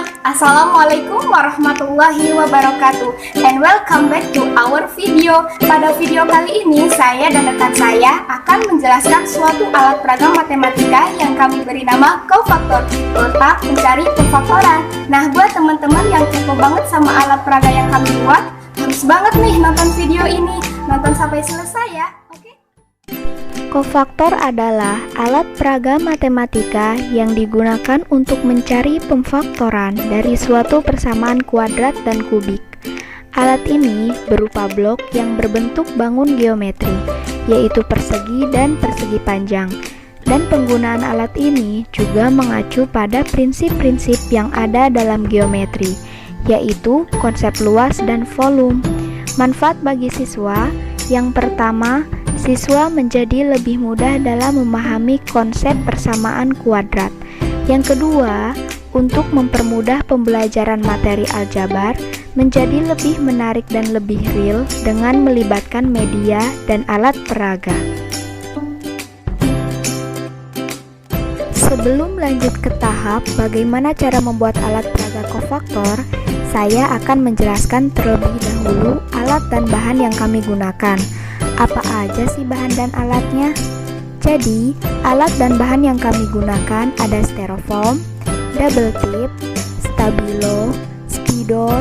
Assalamualaikum warahmatullahi wabarakatuh, and welcome back to our video. Pada video kali ini saya dan rekan saya akan menjelaskan suatu alat peraga matematika yang kami beri nama cofactor, kotak pencari pemfaktoran. Nah, buat teman-teman yang kepo banget sama alat peraga yang kami buat, harus banget nih nonton video ini, nonton sampai selesai ya. Cofactor adalah alat peraga matematika yang digunakan untuk mencari pemfaktoran dari suatu persamaan kuadrat dan kubik. Alat ini berupa blok yang berbentuk bangun geometri, yaitu persegi dan persegi panjang. Dan penggunaan alat ini juga mengacu pada prinsip-prinsip yang ada dalam geometri, yaitu konsep luas dan volume. Manfaat bagi siswa, yang pertama, siswa menjadi lebih mudah dalam memahami konsep persamaan kuadrat. Yang kedua, untuk mempermudah pembelajaran materi aljabar menjadi lebih menarik dan lebih real dengan melibatkan media dan alat peraga. Sebelum lanjut ke tahap bagaimana cara membuat alat peraga cofactor, saya akan menjelaskan terlebih dahulu alat dan bahan yang kami gunakan. Apa aja sih bahan dan alatnya? Jadi, alat dan bahan yang kami gunakan ada styrofoam, double tip, stabilo, spidol,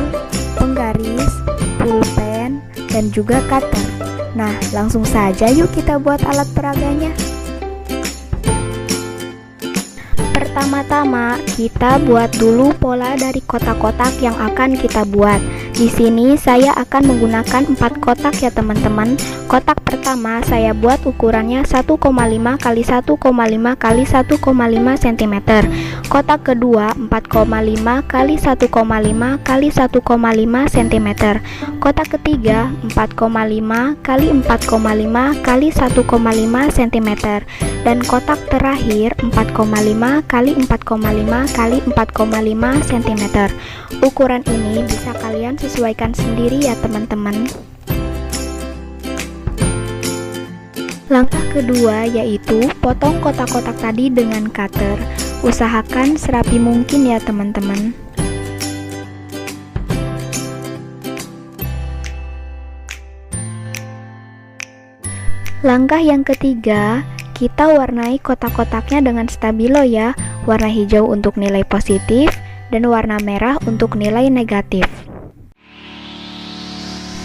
penggaris, pulpen, dan juga cutter. Nah, langsung saja yuk kita buat alat peraganya. Pertama-tama, kita buat dulu pola dari kotak-kotak yang akan kita buat. Di sini saya akan menggunakan 4 kotak ya teman-teman. Kotak pertama saya buat ukurannya 1,5 x 1,5 x 1,5 cm. Kotak kedua 4,5 x 1,5 x 1,5 cm. Kotak ketiga 4,5 x 4,5 x 1,5 cm. Dan kotak terakhir 4,5 x 4,5 x 4,5 cm. Ukuran ini bisa kalian sesuaikan sendiri ya teman-teman. Langkah kedua yaitu potong kotak-kotak tadi dengan cutter. Usahakan serapi mungkin ya teman-teman. Langkah yang ketiga, kita warnai kotak-kotaknya dengan stabilo ya. Warna hijau untuk nilai positif dan warna merah untuk nilai negatif.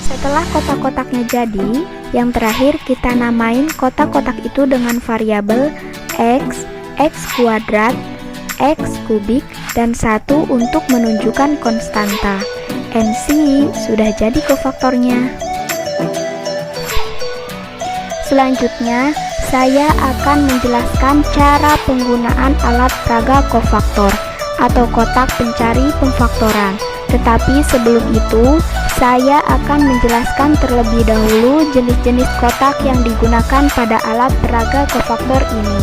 Setelah kotak-kotaknya jadi, yang terakhir kita namain kotak-kotak itu dengan variabel X, X kuadrat, X kubik, dan 1 untuk menunjukkan konstanta. NC sudah jadi cofaktornya. Selanjutnya, saya akan menjelaskan cara penggunaan alat peraga cofactor atau kotak pencari pemfaktoran. Tetapi sebelum itu, saya akan menjelaskan terlebih dahulu jenis-jenis kotak yang digunakan pada alat peraga cofactor ini.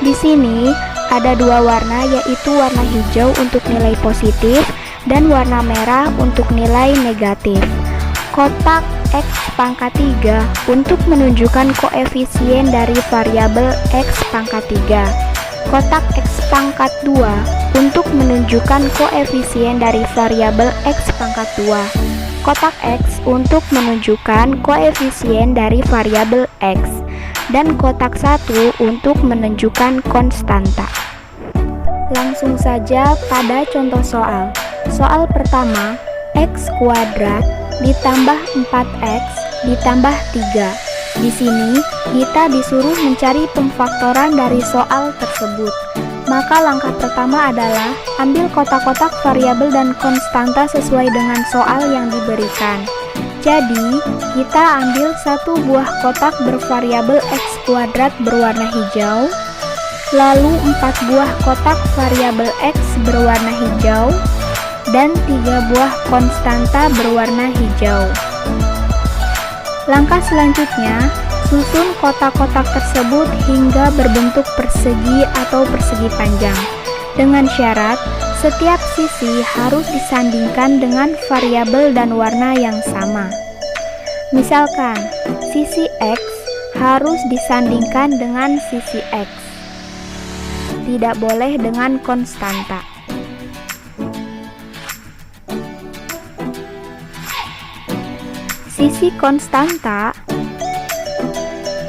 Di sini ada 2 warna, yaitu warna hijau untuk nilai positif dan warna merah untuk nilai negatif. Kotak X pangkat 3 untuk menunjukkan koefisien dari variabel X pangkat 3. Kotak X pangkat 2 untuk menunjukkan koefisien dari variabel X pangkat 2. Kotak X untuk menunjukkan koefisien dari variabel X. Dan kotak 1 untuk menunjukkan konstanta. Langsung saja pada contoh soal. Soal pertama, X kuadrat ditambah 4X ditambah 3. Di sini kita disuruh mencari pemfaktoran dari soal tersebut. Maka langkah pertama adalah ambil kotak-kotak variabel dan konstanta sesuai dengan soal yang diberikan. Jadi, kita ambil 1 buah kotak bervariabel X kuadrat berwarna hijau, lalu 4 buah kotak variabel X berwarna hijau, dan 3 buah konstanta berwarna hijau. Langkah selanjutnya, susun kotak-kotak tersebut hingga berbentuk persegi atau persegi panjang. Dengan syarat, setiap sisi harus disandingkan dengan variabel dan warna yang sama. Misalkan, sisi X harus disandingkan dengan sisi X. Tidak boleh dengan konstanta. Sisi konstanta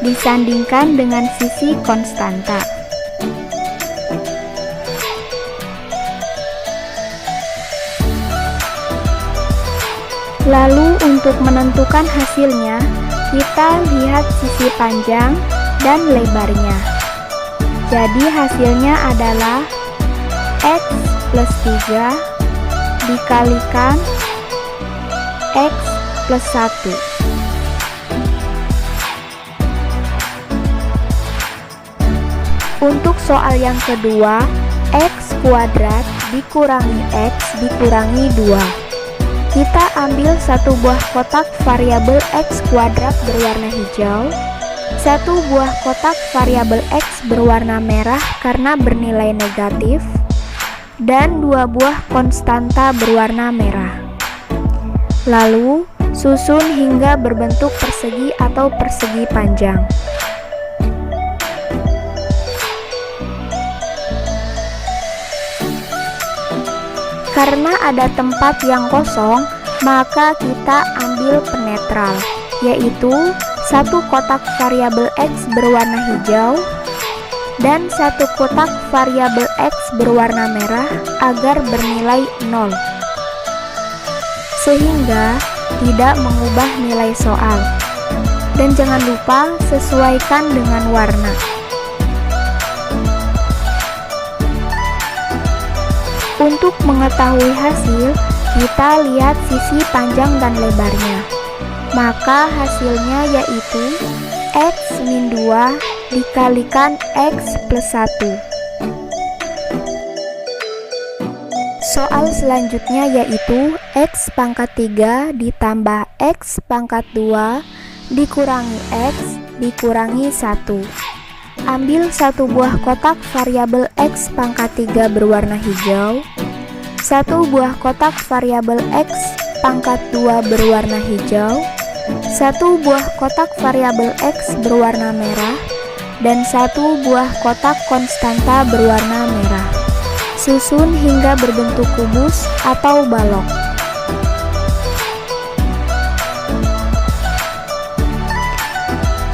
disandingkan dengan sisi konstanta. Lalu untuk menentukan hasilnya, kita lihat sisi panjang dan lebarnya. Jadi hasilnya adalah X plus 3 dikalikan X plus 1. Untuk soal yang kedua, X kuadrat dikurangi X dikurangi 2. Kita ambil satu buah kotak variabel X kuadrat berwarna hijau, satu buah kotak variabel X berwarna merah karena bernilai negatif, dan dua buah konstanta berwarna merah. Lalu, susun hingga berbentuk persegi atau persegi panjang. Karena ada tempat yang kosong, maka kita ambil penetral, yaitu satu kotak variabel X berwarna hijau dan satu kotak variabel X berwarna merah agar bernilai 0, sehingga tidak mengubah nilai soal. Dan jangan lupa sesuaikan dengan warna. Untuk mengetahui hasil, kita lihat sisi panjang dan lebarnya. Maka hasilnya yaitu X min 2 dikalikan X plus 1. Soal selanjutnya yaitu X pangkat 3 ditambah X pangkat 2 dikurangi X dikurangi 1. Ambil satu buah kotak variabel X pangkat 3 berwarna hijau, satu buah kotak variabel X pangkat 2 berwarna hijau, satu buah kotak variabel X berwarna merah, dan satu buah kotak konstanta berwarna merah. Susun hingga berbentuk kubus atau balok.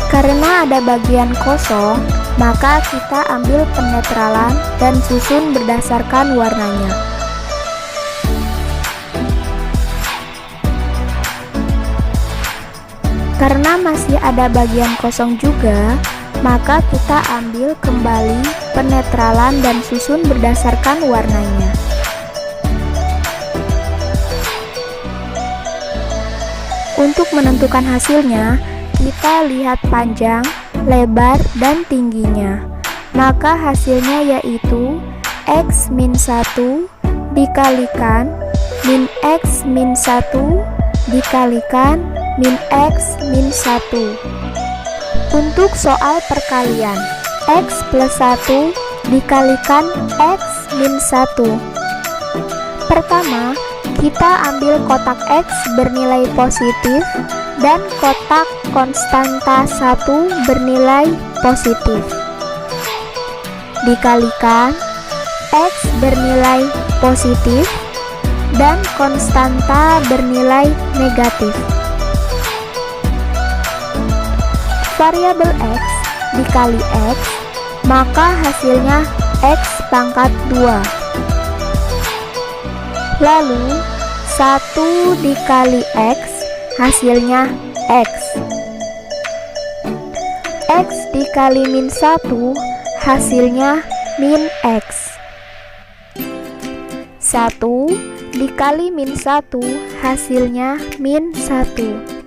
Karena ada bagian kosong, maka kita ambil penetralan dan susun berdasarkan warnanya. Karena masih ada bagian kosong juga, maka kita ambil kembali penetralan dan susun berdasarkan warnanya. Untuk menentukan hasilnya, kita lihat panjang, lebar, dan tingginya. Maka hasilnya yaitu X min 1 dikalikan min X min 1 dikalikan min X min 1. Untuk soal perkalian, X plus 1 dikalikan X min 1. Pertama, kita ambil kotak X bernilai positif dan kotak konstanta 1 bernilai positif. Dikalikan X bernilai positif dan konstanta bernilai negatif. Variabel X dikali X, maka hasilnya X pangkat 2. Lalu 1 dikali X, hasilnya X. X dikali min 1, hasilnya min X. 1 dikali min 1, hasilnya min 1.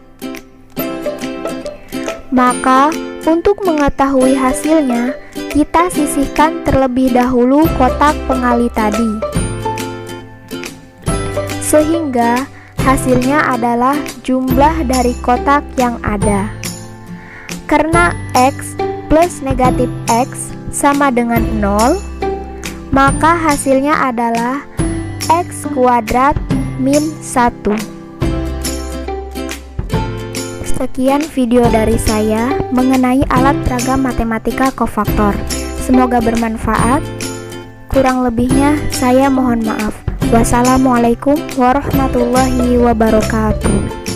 Maka, untuk mengetahui hasilnya, kita sisihkan terlebih dahulu kotak pengali tadi. Sehingga hasilnya adalah jumlah dari kotak yang ada. Karena X plus negatif X sama dengan 0, maka hasilnya adalah X kuadrat min 1. Sekian video dari saya mengenai alat peraga matematika kofaktor. Semoga bermanfaat. Kurang lebihnya saya mohon maaf. Wassalamualaikum warahmatullahi wabarakatuh.